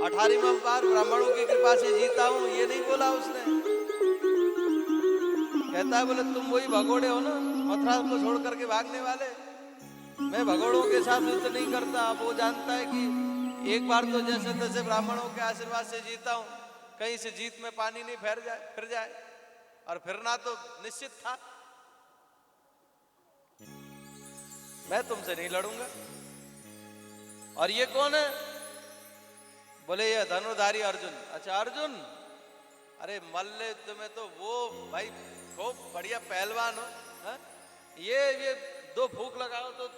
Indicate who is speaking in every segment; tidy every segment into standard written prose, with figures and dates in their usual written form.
Speaker 1: 18वां बार ब्राह्मणों की कृपा से जीता हूं, ये नहीं बोला उसने। कहता है बोले तुम वही भगोड़े हो ना, मथुरा को छोड़ करके भागने वाले। मैं भगोड़ों के साथ युद्ध नहीं करता। अब वो जानता है कि एक बार तो जैसे तैसे ब्राह्मणों के आशीर्वाद से जीता हूं, कहीं से जीत में पानी नहीं फिर जाए, और फिरना तो निश्चित था। मैं तुमसे नहीं लड़ूंगा। और ये कौन है? बोले ये धनुर्धारी अर्जुन। अच्छा अर्जुन, अरे मल्ल युद्ध में तो वो भाई खूब बढ़िया पहलवान हो। हा? ये दो फूंक लगाओ तो,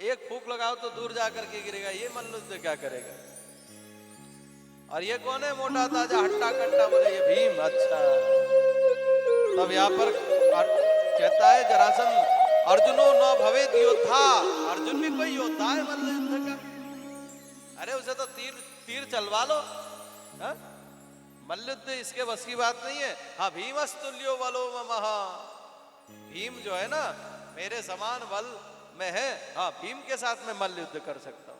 Speaker 1: एक फूंक लगाओ तो दूर जाकर के गिरेगा, ये मल्ल युद्ध क्या करेगा? और ये कौन है मोटा ताजा हट्टा कट्टा? बोले ये भीम। अच्छा, तब यहाँ पर कहता है जरासंध, अर्जुनो न भवेद योद्धा। अर्जुन भी कोई योद्धा है मल्ल युद्ध का? अरे उसे तो तीर तीर चलवा लो। हा? मल्ल युद्ध इसके बस की बात नहीं है। हाँ, भीमस्तुल्यो बलो ममः। भीम जो है ना मेरे समान बल में है। हाँ, भीम के साथ मैं मल्ल युद्ध कर सकता हूं।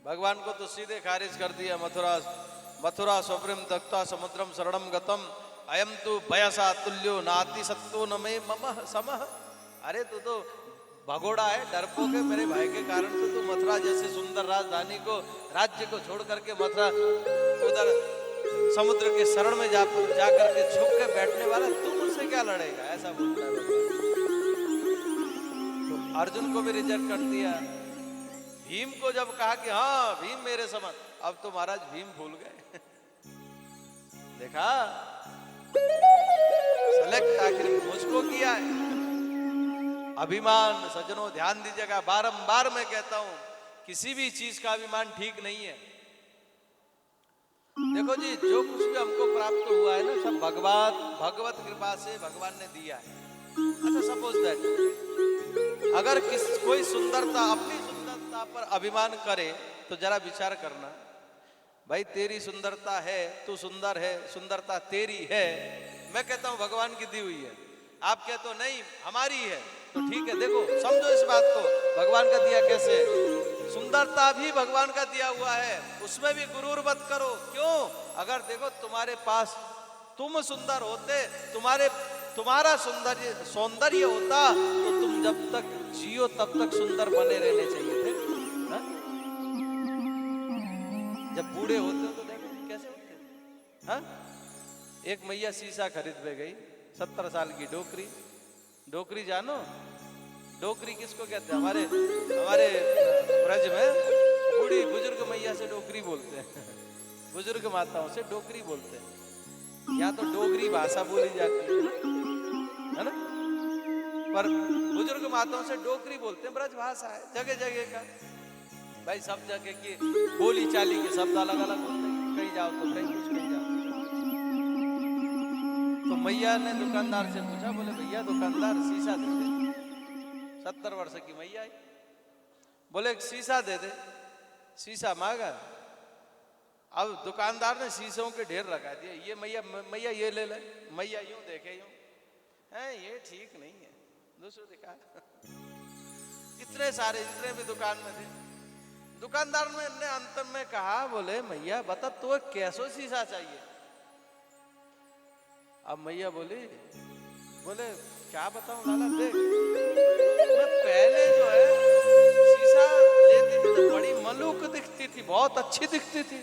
Speaker 1: भगवान को तो सीधे खारिज कर दिया। मथुरा स्वप्रिम तक्ता समुद्रम शरणम गतम अयम तु भयसा तुल्यो नाति सत्तो न मे मम समः। अरे तू तो भगोड़ा है, डरपोक है। मेरे भाई के कारण से तू मथुरा जैसे सुंदर राजधानी को, राज्य को छोड़ करके मथुरा उधर समुद्र के शरण में जा करके छुप के बैठने वाला, तू मुझसे क्या लड़ेगा? ऐसा बोलता है। तो अर्जुन को भी रिजेक्ट कर दिया। भीम को जब कहा कि हाँ भीम मेरे समान, अब तो महाराज भीम भूल गए। देखा, सेलेक्ट आखिर मुझको किया है। अभिमान सज्जनों ध्यान दीजिएगा, बारंबार मैं कहता हूं किसी भी चीज का अभिमान ठीक नहीं है। देखो जी, जो कुछ भी हमको प्राप्त हुआ है ना, सब भगवत कृपा से भगवान ने दिया है। अच्छा सपोज दैट अगर कोई सुंदरता, अपनी सुंदरता पर अभिमान करे तो जरा विचार करना, भाई तेरी सुंदरता है, तू सुंदर है, सुंदरता तेरी है। मैं कहता हूं भगवान की दी हुई है, आप कहते हो नहीं हमारी है, तो ठीक है। देखो समझो इस बात को, भगवान का दिया कैसे? सुंदरता भी भगवान का दिया हुआ है, उसमें भी गुरूर मत करो। क्यों? अगर देखो तुम्हारे पास, तुम सुंदर होते, तुम्हारा सौंदर्य होता तो तुम जब तक जियो तब तक सुंदर बने रहने चाहिए थे। हा? जब बूढ़े होते हो तो देखो कैसे होते। हा? एक मैया शीशा खरीद में गई, 70 साल की डोकरी जानो? डोकरी किसको कहते हैं? हमारे ब्रज में बूढ़ी बुजुर्ग मैया से डोकरी बोलते हैं। बुजुर्ग माताओं से डोकरी बोलते हैं। या तो डोगरी भाषा बोली जाती है ना? पर बुजुर्ग माताओं से डोकरी बोलते हैं, ब्रज भाषा है जगह जगह का। भाई सब जगह की बोली चाली के शब्द अलग अलग होते हैं, कहीं जाओ तो कहीं कुछ, कहीं जाओ। तो मैया ने दुकानदार से पूछा, बोले भैया दुकानदार शीशा दे दे। 70 वर्ष की मैया आई, बोले शीशा दे दे। शीशा मांगा। अब दुकानदार ने शीशों के ढेर लगा दिए। ये मैया ये ले ले। मैया यूं देखे, यूं है, ये ठीक नहीं है, दूसरा दिखा। इतने सारे जितने भी दुकान में थे, दुकानदार ने अंत में कहा, बोले मैया बता तो कैसो शीशा चाहिए? अब मैया बोले क्या बताऊं लाला, देख मैं पहले जो है शीशा लेती थी तो बड़ी मलूक दिखती थी, बहुत अच्छी दिखती थी।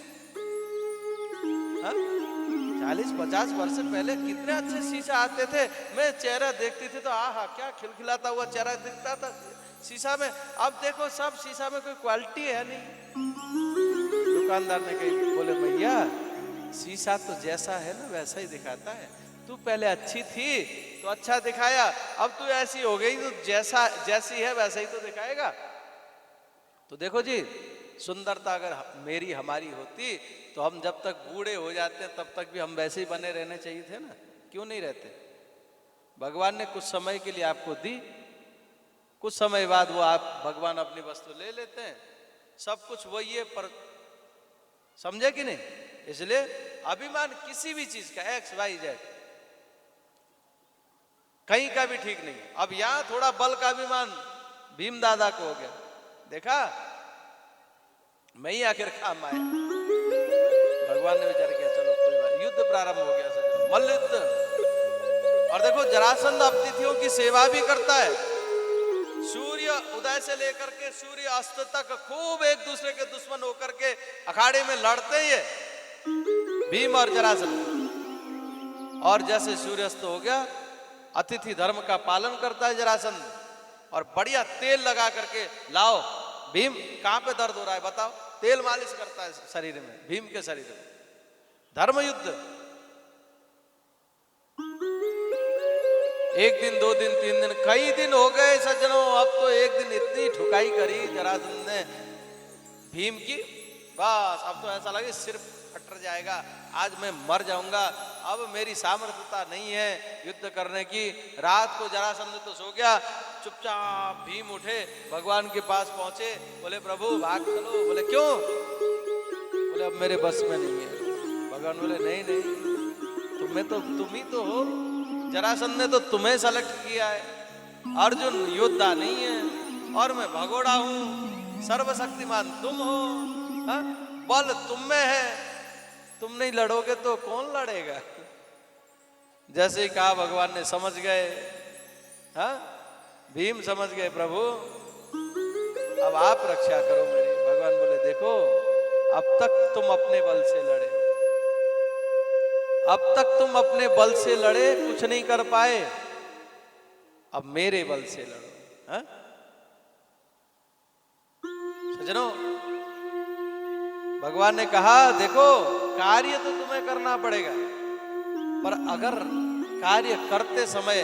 Speaker 1: 40-50 वर्ष पहले कितने अच्छे शीशा आते थे। मैं चेहरा देखती थी तो आहा क्या खिलखिलाता हुआ चेहरा दिखता था शीशा में। अब देखो सब शीशा में कोई क्वालिटी है नहीं। दुकानदार ने कही, बोले भैया शीशा तो जैसा है ना वैसा ही दिखाता है। तू पहले अच्छी थी तो अच्छा दिखाया, अब तू ऐसी हो गई तो जैसी है वैसा ही तो दिखाएगा। तो देखो जी, सुंदरता अगर मेरी हमारी होती तो हम जब तक बूढ़े हो जाते तब तक भी हम वैसे ही बने रहने चाहिए थे ना, क्यों नहीं रहते? भगवान ने कुछ समय के लिए आपको दी, कुछ समय बाद वो भगवान अपनी वस्तु ले लेते हैं। सब कुछ वही है, पर समझे कि नहीं? इसलिए अभिमान किसी भी चीज का, XYZ कहीं का भी ठीक नहीं। अब यहां थोड़ा बल का अभिमान भीम दादा को हो गया। देखा, मैं ही आखिर काम आया। भगवान ने विचार किया चलो कोई बात, युद्ध प्रारंभ हो गया सर, मल्ल युद्ध। और देखो जरासंध अतिथियों की सेवा भी करता है। सूर्य उदय से लेकर के सूर्य अस्त तक खूब एक दूसरे के दुश्मन होकर के अखाड़े में लड़ते ही है भीम और जरासंध। और जैसे सूर्यास्त हो गया, अतिथि धर्म का पालन करता है जरासंध और बढ़िया तेल लगा करके, लाओ भीम कहां पे दर्द हो रहा है बताओ, तेल मालिश करता है शरीर में, भीम के शरीर में। धर्म युद्ध। एक दिन, 2 दिन, 3 दिन, कई दिन हो गए सज्जनों। अब तो एक दिन इतनी ठुकाई करी जरासंध ने भीम की, बस अब तो ऐसा लगे सिर फट जाएगा, आज मैं मर जाऊंगा, अब मेरी सामर्थ्यता नहीं है युद्ध करने की। रात को जरासंध तो सो गया, चुपचाप भीम उठे, भगवान के पास पहुंचे, बोले प्रभु भाग चलो। बोले क्यों? बोले अब मेरे बस में नहीं है। भगवान बोले नहीं नहीं, तुम ही तो हो, जरासंध ने तो तुम्हें सेलेक्ट किया है, अर्जुन योद्धा नहीं है और मैं भगोड़ा हूं, सर्वशक्तिमान तुम हो, हा? बल तुम में है, तुम नहीं लड़ोगे तो कौन लड़ेगा? जैसे ही कहा भगवान ने समझ गए, हाँ भीम समझ गए प्रभु अब आप रक्षा करो मेरी। भगवान बोले देखो अब तक तुम अपने बल से लड़े, अब तक तुम अपने बल से लड़े, कुछ नहीं कर पाए, अब मेरे बल से लड़ो। हाँ सज्जनों, भगवान ने कहा देखो कार्य तो तुम्हें करना पड़ेगा, पर अगर कार्य करते समय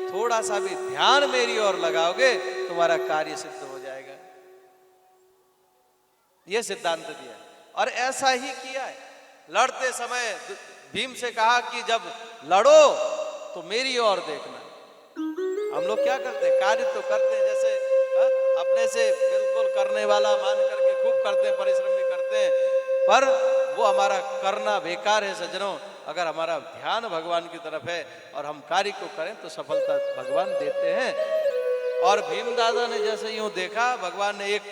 Speaker 1: थोड़ा सा भी ध्यान मेरी ओर लगाओगे तुम्हारा कार्य सिद्ध हो जाएगा। यह सिद्धांत दिया और ऐसा ही किया है। लड़ते समय भीम से कहा कि जब लड़ो तो मेरी ओर देखना। हम लोग क्या करते हैं, कार्य तो करते हैं जैसे अपने से बिल्कुल करने वाला मान करके खूब करते हैं, परिश्रम भी करते हैं, पर वो हमारा करना बेकार है सज्जनों। अगर हमारा ध्यान भगवान की तरफ है और हम कार्य को करें तो सफलता भगवान देते हैं। और भीम दादा ने जैसे यूं देखा, भगवान ने एक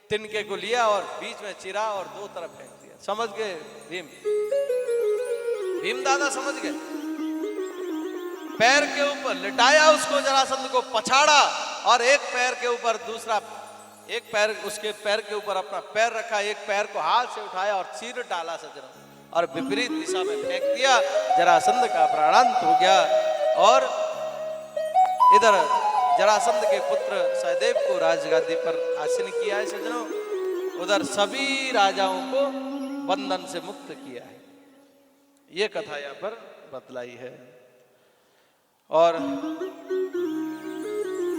Speaker 1: तिनके को लिया और बीच में चिरा और 2 तरफ फेंक दिया। समझ गए भीम दादा समझ गए। पैर के ऊपर लिटाया उसको, जरासंध को पछाड़ा और एक पैर के ऊपर दूसरा, एक पैर उसके पैर के ऊपर अपना पैर रखा, एक पैर को हाथ से उठाया और चीर डाला सज्जनों और विपरीत दिशा में फेंक दिया। जरासंध का प्राणांत हो गया। और इधर जरासंध के पुत्र सहदेव को राजगादी पर आसीन किया है सज्जनों, उधर सभी राजाओं को बंधन से मुक्त किया है। ये कथा यहाँ पर बतलाई है। और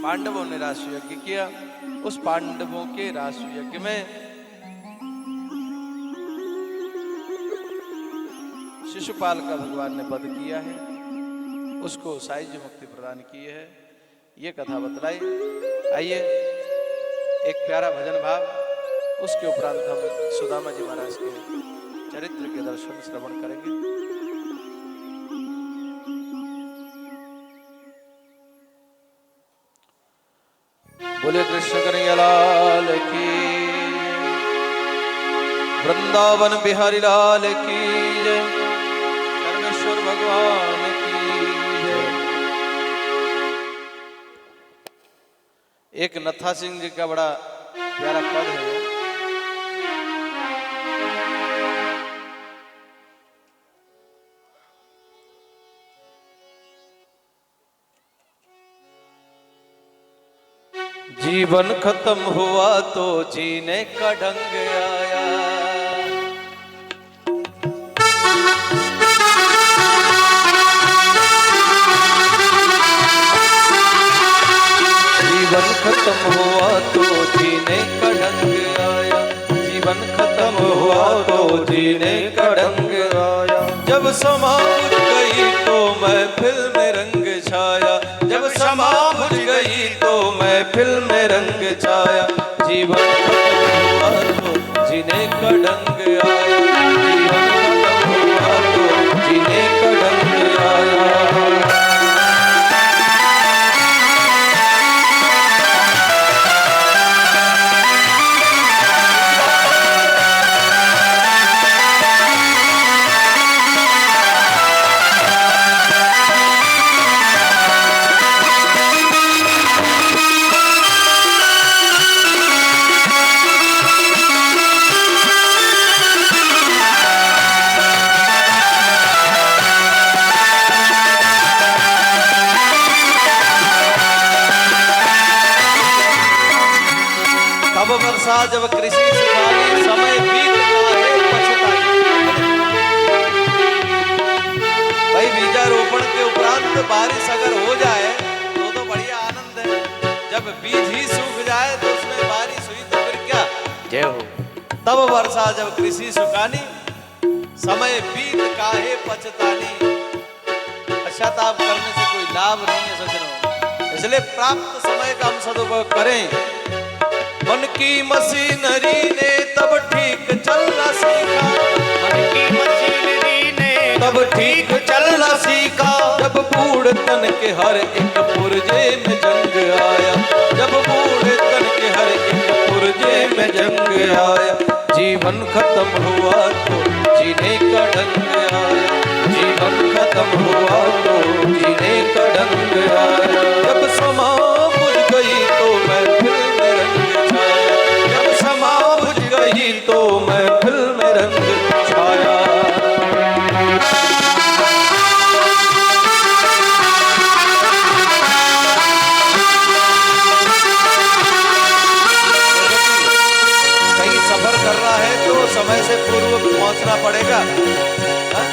Speaker 1: पांडवों ने राष्ट्र यज्ञ किया। उस पांडवों के राष्ट्र यज्ञ में शिशुपाल का भगवान ने वध किया है, उसको सायुज्य मुक्ति प्रदान की है। ये कथा बतलाई। आइए एक प्यारा भजन भाव, उसके उपरांत हम सुदामा जी महाराज के चरित्र के दर्शन श्रवण करेंगे। बोले कृष्ण कन्हैया लाल की, वृंदावन बिहारी लाल की जय, सर्वेश्वर भगवान की जय। एक नथा सिंह जी का बड़ा प्यारा पद है। जीवन खत्म हुआ तो जीने का ढंग आया, जीवन खत्म हुआ तो जीने का ढंग आया, जीवन खत्म हुआ तो जीने का ढंग आया। जब समा बुझ गई तो महफिल में रंग छाया, जब समा बुझ गई तो महफिल में रंग छाया। जीवन खत्म हुआ तो जीने का ढंग आया, जीवन खत्म हुआ तो जीने का ढंग आया। जब कृषि सुखानी, समय बीत काहे पछताई। भाई बीजारोपण के उपरांत बारिश अगर हो जाए तो बढ़िया आनंद है, जब बीज ही सूख जाए तो उसमें बारिश हुई तो फिर क्या। जय हो। तब वर्षा जब कृषि सुखानी, समय बीत काहे पछतानी। पश्चाताप करने से कोई लाभ नहीं है सज्जनों, इसलिए प्राप्त समय का हम सदुपयोग करें। मन की मशीनरी ने तब ठीक चलना सीखा,
Speaker 2: मन की मशीनरी ने
Speaker 1: तब ठीक चलना सीखा, जब बूढ़ तन के हर एक पुर्जे में जंग आया, जब बूढ़ तन के हर एक पुर्जे में जंग आया। जीवन खत्म हुआ तो जीने का ढंग आया, जीवन खत्म हुआ तो जीने का ढंग आया। जब समा बुझ गई तो महफिल में रंग छाया, जब समा बुझ गई तो महफिल में रंग छाया। कहीं सफर कर रहा है तो समय से पूर्व पहुंचना पड़ेगा। हा?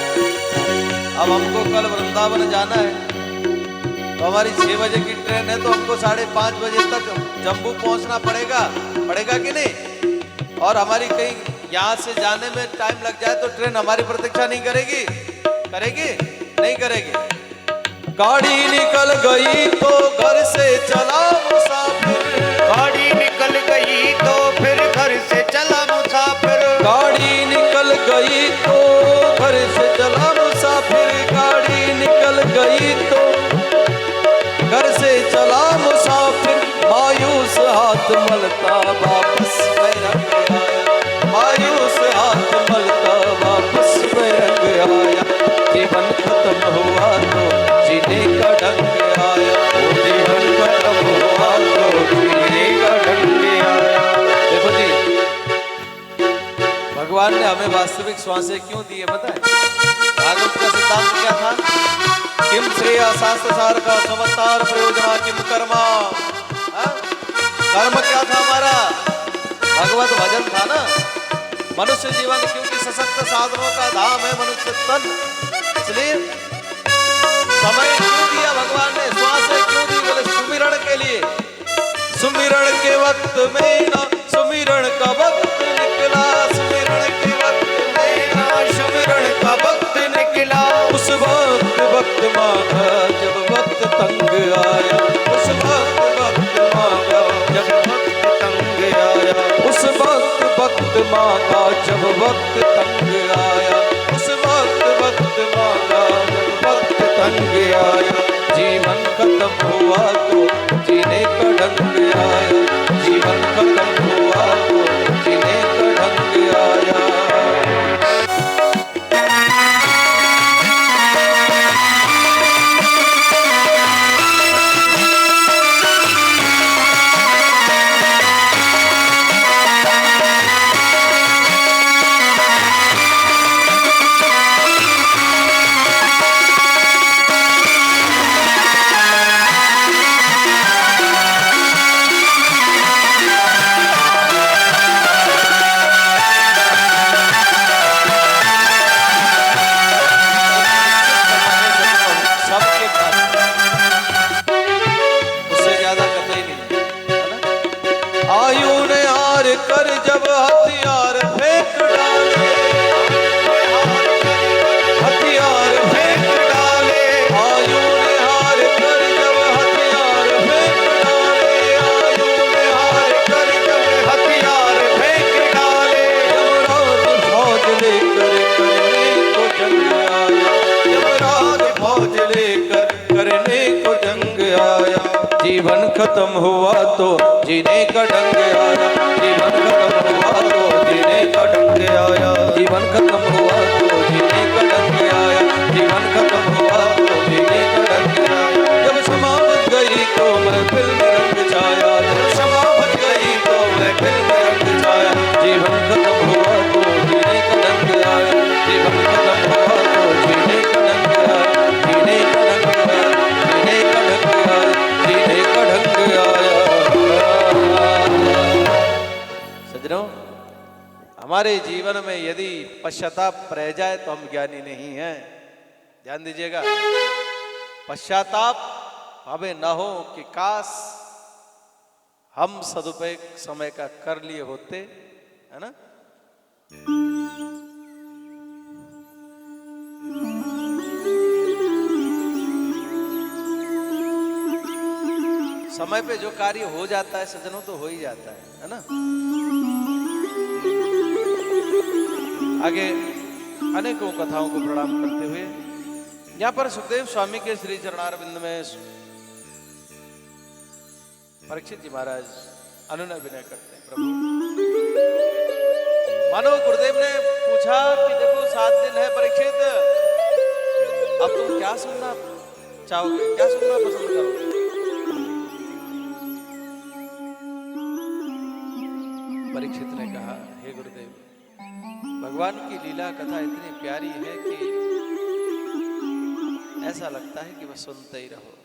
Speaker 1: अब हमको कल वृंदावन जाना है तो हमारी 6 बजे की ट्रेन है, तो हमको 5:30 बजे तक जम्मू पहुंचना पड़ेगा, पड़ेगा कि नहीं। और हमारी कहीं यहाँ से जाने में टाइम लग जाए तो ट्रेन हमारी प्रतीक्षा नहीं करेगी, करेगी नहीं करेगी। गाड़ी निकल गई तो घर से चला मुसाफिर,
Speaker 2: गाड़ी निकल गई तो फिर घर से चला मुसाफिर,
Speaker 1: गाड़ी निकल गई तो घर से चला मुसाफिर, गाड़ी निकल गई तो घर से चला मुसाफिर। मायूस हाथ मलता वापस बैरंग आया, मायूस हाथ मलता वापस बैरंग आया। जीवन खत्म हुआ तो जीने का ढंग आया, वो जीवन खत्म हुआ तो जीने का ढंग आया। देखो जी, भगवान ने हमें वास्तविक श्वासें क्यों दी है पता है? भागवत का सिद्धांत क्या था? किम श्रेय शास्त्र सार का समतार प्रयोजना किम कर्मा। कर्म क्या था हमारा? भगवत भजन था ना। मनुष्य जीवन क्योंकि सशक्त साधनों का धाम है मनुष्य तन, इसलिए समय क्यों दिया भगवान ने, श्वासें क्यों दी? बोले सुमिरण के लिए। सुमिरण के वक्त में ना सुमिरण का वक्त निकला, सुमिरण के वक्त में ना सुमिरण का वक्त निकला। उस वक्त मांगा जब वक्त तंग आया, उस वक्त मांगा जब वक्त तंग आया, उस वक्त मांगा जब वक्त तंग आया, उस वक्त मांगा जब वक्त तंग आया। जीवन खत्म हुआ तो जीने का ढंग आया, जीवन खत्म हुआ तो जीने का ढंग आया। जीवन खत्म हुआ तो जीने का ढंग आया, जीवन खत्म हुआ तो जीने का ढंग आया, जीवन खत्म हुआ तो जीने का ढंग आया, जीवन खत्म हुआ तो जीने का ढंग आया। जब क्षमा बच गई तो महफिल में रंग छाया, जब क्षमा बच गई तो महफिल में रंग छाया। जीवन खत्म हुआ तो जीने का ढंग आया, जीवन खत्म हुआ तो जीने का ढंग आया, जीने का ढंग आया, जीने का ढंग आया, जीने का ढंग आया। सज्जनों, सज्जनों, हमारे जीवन में यदि पश्चाताप रह जाए तो हम ज्ञानी नहीं हैं। ध्यान दीजिएगा, पश्चाताप हमें न हो कि काश हम सदुपयोग समय का कर लिए होते, है ना। समय पे जो कार्य हो जाता है सज्जनों तो हो ही जाता है ना। आगे अनेकों कथाओं को प्रणाम करते हुए यहाँ पर सुखदेव स्वामी के श्री चरणारविंद में परीक्षित जी महाराज अनुनय विनय करते हैं। प्रभु, मानो गुरुदेव ने पूछा कि देखो 7 दिन है परीक्षित, अब तुम क्या सुनना चाहोगे, क्या सुनना पसंद करोगे। परीक्षित ने कहा, हे गुरुदेव, भगवान की लीला कथा इतनी प्यारी है कि ऐसा लगता है कि बस सुनते ही रहो।